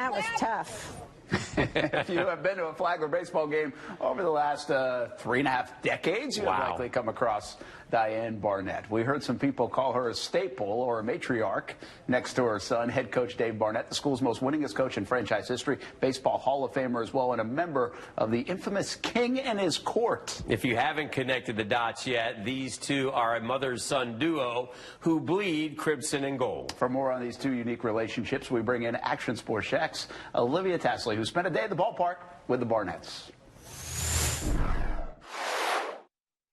That was tough. If you have been to a Flagler baseball game over the last 3.5 decades, you have likely come across Diane Barnett. We heard some people call her a staple or a matriarch next to her son, head coach Dave Barnett, the school's most winningest coach in franchise history, baseball Hall of Famer as well, and a member of the infamous King and his court. If you haven't connected the dots yet, these two are a mother-son duo who bleed crimson and gold. For more on these two unique relationships, we bring in Action Sports Jack's Alivia Tassely, who spent a day at the ballpark with the Barnetts.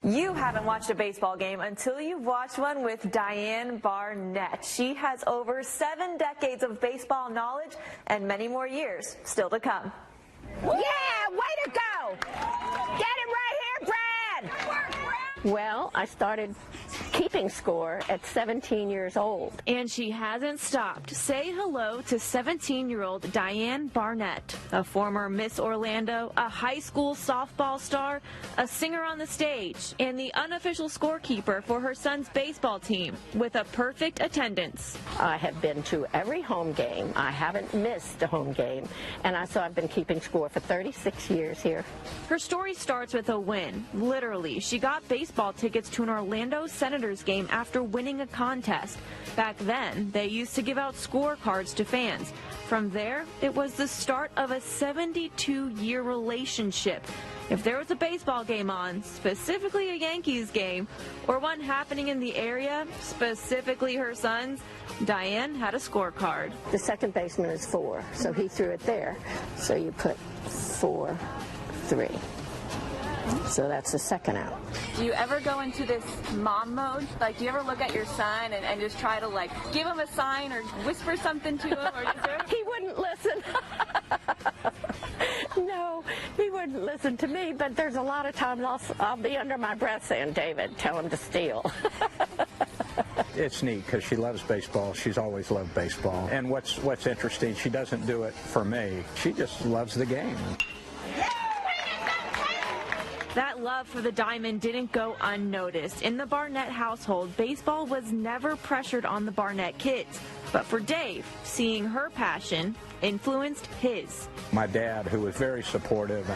You haven't watched a baseball game until you've watched one with Diane Barnett. She has over 7 decades of baseball knowledge and many more years still to come. Yeah, way to go! Get it right here, Brad! Well, I started keeping score at 17 years old. And she hasn't stopped. Say hello to 17-year-old Diane Barnett, a former Miss Orlando, a high school softball star, a singer on the stage, and the unofficial scorekeeper for her son's baseball team with a perfect attendance. I have been to every home game. I haven't missed a home game. And so I've been keeping score for 36 years here. Her story starts with a win. Literally, she got baseball tickets to an Orlando Senators game after winning a contest. Back then, they used to give out scorecards to fans. From there, it was the start of a 72-year relationship. If there was a baseball game on, specifically a Yankees game, or one happening in the area, specifically her son's, Diane had a scorecard. The second baseman is 4, so he threw it there. So you put 4, 3. So that's the second out. Do you ever go into this mom mode? Like, do you ever look at your son and just try to, like, give him a sign or whisper something to him? Or is there... He wouldn't listen. No, he wouldn't listen to me, but there's a lot of times I'll be under my breath saying, David, tell him to steal. It's neat because she loves baseball. She's always loved baseball. And what's interesting, she doesn't do it for me. She just loves the game. That love for the diamond didn't go unnoticed. In the Barnett household, baseball was never pressured on the Barnett kids. But for Dave, seeing her passion influenced his. My dad, who was very supportive,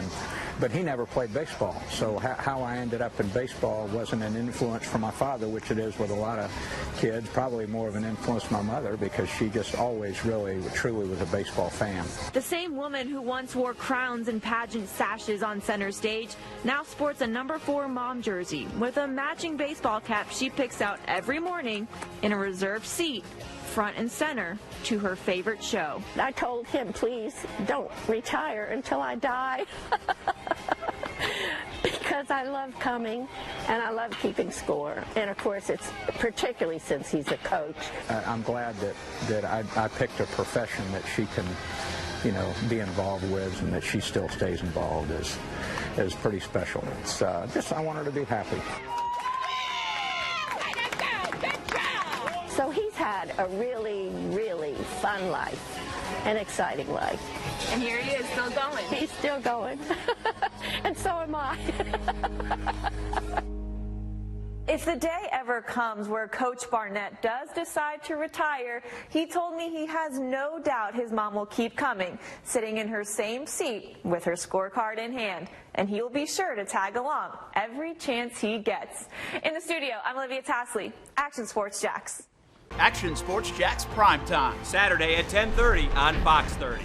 but he never played baseball. So how I ended up in baseball wasn't an influence from my father, which it is with a lot of kids, probably more of an influence from my mother because she just always really, truly was a baseball fan. The same woman who once wore crowns and pageant sashes on center stage now sports a number 4 mom jersey with a matching baseball cap she picks out every morning in a reserved seat, front and center, to her favorite show. I told him, please don't retire until I die. Because I love coming and I love keeping score. And of course, it's particularly since he's a coach. I'm glad that I picked a profession that she can, be involved with, and that she still stays involved is pretty special. It's I want her to be happy. So he's had a really, really fun life, an exciting life. And here he is, still going. He's still going. And so am I. If the day ever comes where Coach Barnett does decide to retire, he told me he has no doubt his mom will keep coming, sitting in her same seat with her scorecard in hand. And he'll be sure to tag along every chance he gets. In the studio, I'm Alivia Tassely, Action Sports Jacks. Action Sports Jacks Primetime, Saturday at 10:30 on Fox 30.